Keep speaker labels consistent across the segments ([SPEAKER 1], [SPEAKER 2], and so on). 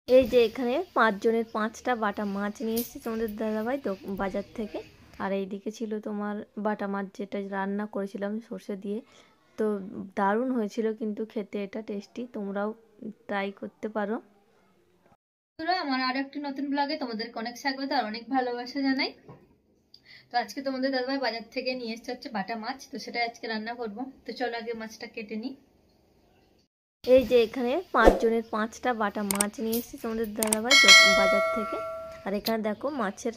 [SPEAKER 1] এই যে এখানে 5 জনের 5টা বাটা মাছ নিয়ে এসেছে তোমাদের দাদাভাই বাজার থেকে। আর এইদিকে ছিল তোমার বাটা মাছ, যেটা রান্না করেছিলাম সর্ষে দিয়ে। তো দারুণ হয়েছিল কিন্তু খেতে, এটা টেস্টি, তোমরাও ট্রাই করতে পারো।
[SPEAKER 2] আমার আরো একটি নতুন ব্লগে তোমাদেরকে অনেক স্বাগত আর অনেক ভালোবাসা জানাই। তো আজকে তোমাদের দাদাভাই বাজার থেকে নিয়ে এসেছে হচ্ছে বাটা মাছ, তো সেটা আজকে রান্না করব। তো চলো আগে মাছটা কেটে নিই।
[SPEAKER 1] এই যে এখানে 5 জনের 5টা বাটা মাছ নিয়ে এসেছে তোমাদের দাদাভাই বাজার থেকে। আর এখানে দেখো মাছের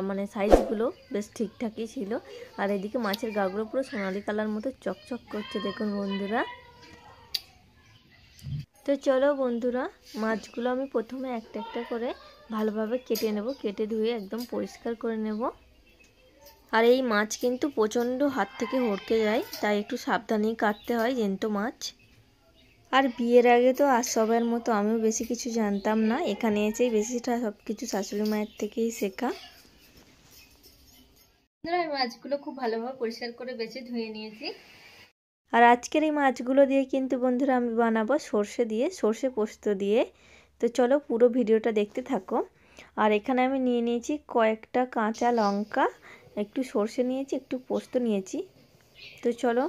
[SPEAKER 1] মানে সাইজগুলো বেশ ঠিকঠাকই ছিল। আর এদিকে মাছের গাগুলো পুরো সোনালি কালার মতো চকচক করছে, দেখুন বন্ধুরা। তো চলো বন্ধুরা, মাছগুলো আমি প্রথমে একটা একটা করে ভালোভাবে কেটে নেব, কেটে ধুয়ে একদম পরিষ্কার করে নেব। আর এই মাছ কিন্তু প্রচণ্ড হাত থেকে হড়কে যায়, তাই একটু সাবধানেই কাটতে হয় জ্যান্ত মাছ। আর বিয়ের আগে তো আর সবার মতো আমিও বেশি কিছু জানতাম না, এখানে এসেই বেশিটা সব কিছু শাশুড়ি মায়ের থেকেই শেখা।
[SPEAKER 2] আমি মাছগুলো খুব ভালোভাবে পরিষ্কার করে বেছে ধুয়ে নিয়েছি।
[SPEAKER 1] আর আজকের এই মাছগুলো দিয়ে কিন্তু বন্ধুরা আমি বানাবো সর্ষে দিয়ে, সর্ষে পোস্ত দিয়ে। তো চলো পুরো ভিডিওটা দেখতে থাকো। আর এখানে আমি নিয়ে নিয়েছি কয়েকটা কাঁচা লঙ্কা, একটু সর্ষে নিয়েছি, একটু পোস্ত নিয়েছি। তো চলো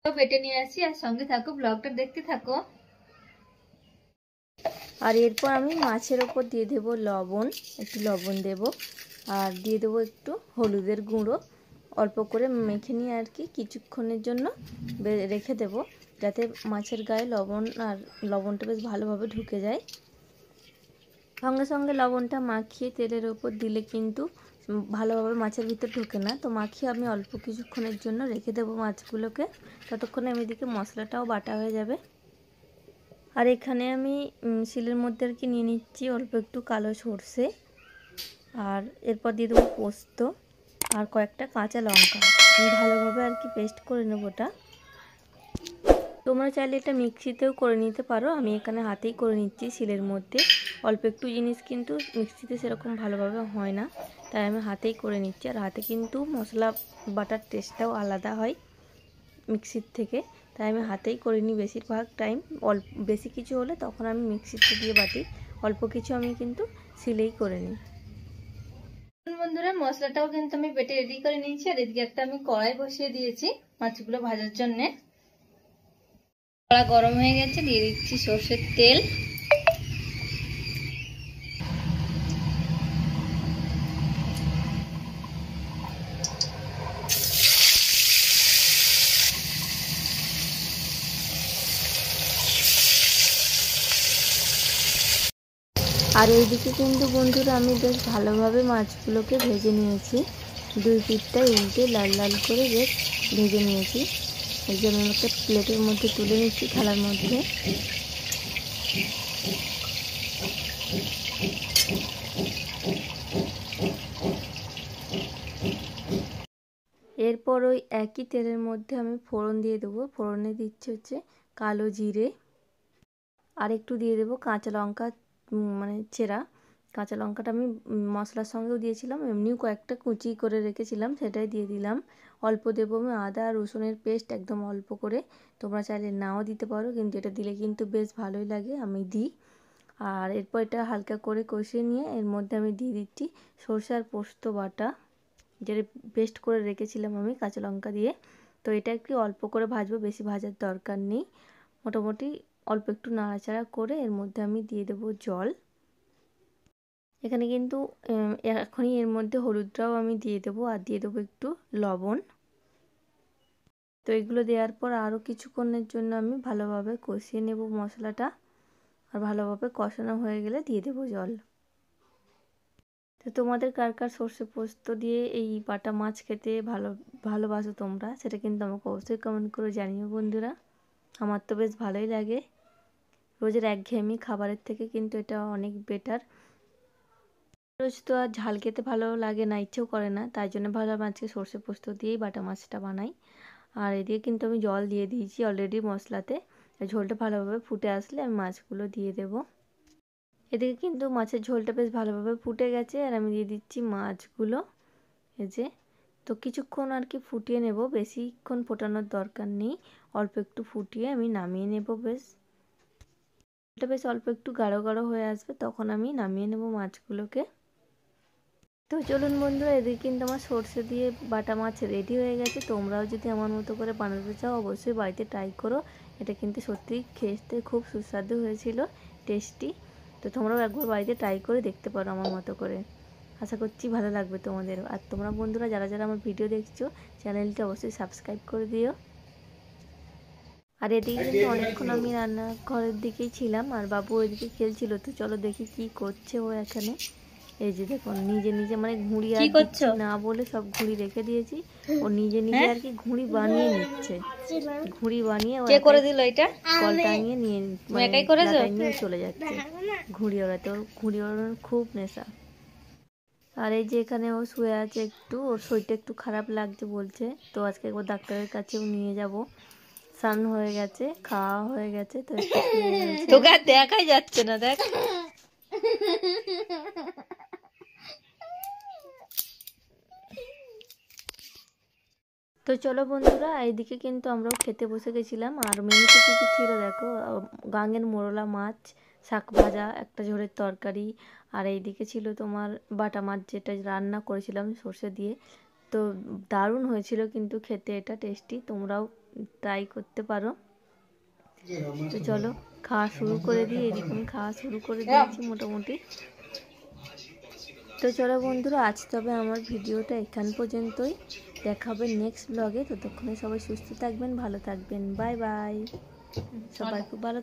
[SPEAKER 2] বেটে নিয়ে আসি আর সঙ্গে থাকো, ব্লগটা দেখতে থাকো।
[SPEAKER 1] আর এরপর আমি মাছের ওপর দিয়ে দেবো লবণ, একটু লবণ দেব। আর দিয়ে দেবো একটু হলুদের গুঁড়ো, অল্প করে মেখে নিয়ে আর কি কিছুক্ষণের জন্য রেখে দেব, যাতে মাছের গায়ে লবণ আর লবণটা বেশ ভালোভাবে ঢুকে যায়। সঙ্গে সঙ্গে লবণটা মাখিয়ে তেলের ওপর দিলে কিন্তু ভালোভাবে মাছের ভিতর ঢোকে না, তো মাখিয়ে আমি অল্প কিছুক্ষণের জন্য রেখে দেবো মাছগুলোকে। ততক্ষণে আমি এদিকে মশলাটাও বাটা হয়ে যাবে। আর এখানে আমি শিলের মধ্যে আর কি নিয়ে নিচ্ছি অল্প একটু কালো সর্ষে, আর এরপর দিয়ে দেবো পোস্ত আর কয়েকটা কাঁচা লঙ্কা। আমি ভালোভাবে আর কি পেস্ট করে নেব ওটা। তোমরা চাইলে এটা মিক্সিতেও করে নিতে পারো, আমি এখানে হাতেই করে নিচ্ছি শিলের মধ্যে। অল্প একটু জিনিস কিন্তু মিক্সিতে সেরকম ভালোভাবে হয় না, তাই আমি হাতেই করে নিচ্ছি। আর হাতে কিন্তু মশলা বাটার টেস্টটাও আলাদা হয় মিক্সির থেকে, তাই আমি হাতেই করে নিই বেশিরভাগ টাইম। বেশি কিছু হলে তখন আমি মিক্সিতে দিয়ে বাটি, অল্প কিছু আমি কিন্তু শিলেই করে নিই।
[SPEAKER 2] বন্ধুরা মশলাটাও কিন্তু আমি বেটে রেডি করে নিয়েছি। আর এদিকে একটা আমি কড়াই বসিয়ে দিয়েছি মাছগুলো ভাজার জন্য। কড়া গরম হয়ে গেছে, দিয়ে দিচ্ছি সর্ষের তেল।
[SPEAKER 1] আর এইদিকে কিন্তু বন্ধুরা আমি বেশ ভালোভাবে মাছগুলোকে ভেজে নিয়েছি, দুই পিঠটা উল্টে লাল লাল করে বেশ ভেজে নিয়েছি। এই যে আমি একটা প্লেটের মধ্যে তুলে নিচ্ছি, থালার মধ্যে। এরপর ওই একই তেলের মধ্যে আমি ফোড়ন দিয়ে দেবো। ফোড়নে দিচ্ছি হচ্ছে কালো জিরে, আর একটু দিয়ে দেবো কাঁচা লঙ্কা, মানে চেরা কাঁচা লঙ্কাটা আমি মশলার সঙ্গেও দিয়েছিলাম, এমনিও কয়েকটা কুচি করে রেখেছিলাম, সেটাই দিয়ে দিলাম। অল্প দেবো আমি আদা রসুনের পেস্ট, একদম অল্প করে। তোমরা চাইলে নাও দিতে পারো, কিন্তু এটা দিলে কিন্তু বেশ ভালোই লাগে, আমি দিই। আর এরপর এটা হালকা করে কষিয়ে নিয়ে এর মধ্যে আমি দিয়ে দিচ্ছি সরষে আর পোস্ত বাটা, যেটা পেস্ট করে রেখেছিলাম আমি কাঁচা লঙ্কা দিয়ে। তো এটা একটু অল্প করে ভাজবো, বেশি ভাজার দরকার নেই। মোটামুটি অল্প একটু নাড়াচাড়া করে এর মধ্যে আমি দিয়ে দেবো জল। এখানে কিন্তু এখনই এর মধ্যে হলুদটাও আমি দিয়ে দেবো, আর দিয়ে দেবো একটু লবণ। তো এগুলো দেওয়ার পর আরও কিছুক্ষণের জন্য আমি ভালোভাবে কষিয়ে নেব মশলাটা। আর ভালোভাবে কষানো হয়ে গেলে দিয়ে দেবো জল। তো তোমাদের কার কার সর্ষে পোস্ত দিয়ে এই বাটা মাছ খেতে ভালোবাসো তোমরা, সেটা কিন্তু আমাকে অবশ্যই কমেন্ট করে জানিও বন্ধুরা। আমার তো বেশ ভালোই লাগে, রোজের একঘেয়েমি খাবারের থেকে কিন্তু এটা অনেক বেটার। রোজ তো আর ঝাল খেতে ভালো লাগে না, ইচ্ছেও করে না, তাই জন্য ভাবলাম আজকে সর্ষে পোস্ত দিয়েই বাটা মাছটা বানাই। আর এদিকে কিন্তু আমি জল দিয়ে দিয়েছি অলরেডি মশলাতে, ঝোলটা ভালোভাবে ফুটে আসলে আমি মাছগুলো দিয়ে দেব। এদিকে কিন্তু মাছের ঝোলটা বেশ ভালোভাবে ফুটে গেছে, আর আমি দিয়ে দিচ্ছি মাছগুলো। এই যে, তো কিছুক্ষণ আর কি ফুটিয়ে নেব, বেশিক্ষণ ফোটানোর দরকার নেই, অল্প একটু ফুটিয়ে আমি নামিয়ে নেব। বেশ এটা বেশ অল্প একটু গাঢ় গাঢ় হয়ে আসবে, তখন আমি নামিয়ে নেব মাছগুলোকে। তো চলুন বন্ধুরা, এদিকে কিন্তু আমার সর্ষে দিয়ে বাটা মাছ রেডি হয়ে গেছে। তোমরাও যদি আমার মতো করে বানাতে চাও অবশ্যই বাড়িতে ট্রাই করো। এটা কিন্তু সত্যিই খেতে খুব সুস্বাদু হয়েছিল, টেস্টি। তো তোমরাও একবার বাড়িতে ট্রাই করে দেখতে পারো আমার মতো করে। আশা করছি ভালো লাগবে তোমাদের। আর তোমরা বন্ধুরা যারা যারা আমার ভিডিও দেখছো চ্যানেলটি অবশ্যই সাবস্ক্রাইব করে দিও। আর এদিকে কিন্তু অনেকক্ষণ আমি রান্নাঘরের দিকেই ছিলাম, আর বাবু ওইদিকে খেলছিল। তো চলো দেখি কি করছে ও এখানে। এই যে দেখুন, নিজে নিজে মানে ঘুড়ি আর দিচ্ছি না বলে সব ঘুড়ি রেখে দিয়েছি, ও নিজে নিজে আর কি ঘুড়ি বানিয়ে নিচ্ছে। ঘুড়ি বানিয়ে ও করে দিল, এটা কল টাঙিয়ে নিয়ে নিয়ে চলে যাচ্ছে ঘুড়ি ওড়াতে। ওর ঘুড়ি ওড়ানোর খুব নেশা। আর এই যে এখানে ও শুয়ে আছে, একটু ওর শরীরটা একটু খারাপ লাগছে বলছে। তো আজকে একবার ডাক্তারের কাছেও নিয়ে যাব। স্নান হয়ে গেছে, খাওয়া হয়ে গেছে, তো একটু তোকে আর দেখাই যাচ্ছে না, দেখ। তো চলো বন্ধুরা, এইদিকে কিন্তু আমরাও খেতে বসে গেছিলাম। আর মেনুতে কী কী ছিল দেখো, গাঙ্গের মোরলা মাছ, শাক ভাজা, একটা ঝোলের তরকারি, আর এইদিকে ছিল তোমার বাটা মাছ যেটা রান্না করেছিলাম সর্ষে দিয়ে। তো দারুণ হয়েছিল কিন্তু খেতে, এটা টেস্টি, তোমরাও ট্রাই করতে পারো। তো চলো খাওয়া শুরু করে দিই। এদিকে আমি খাওয়া শুরু করে দিয়েছি মোটামুটি। তো চলো বন্ধুরা, আজ তবে আমার ভিডিওটা এখান পর্যন্তই। দেখা হবে নেক্সট ব্লগে। ততক্ষণে সবাই সুস্থ থাকবেন, ভালো থাকবেন। Bye bye. সবাই খুব ভালো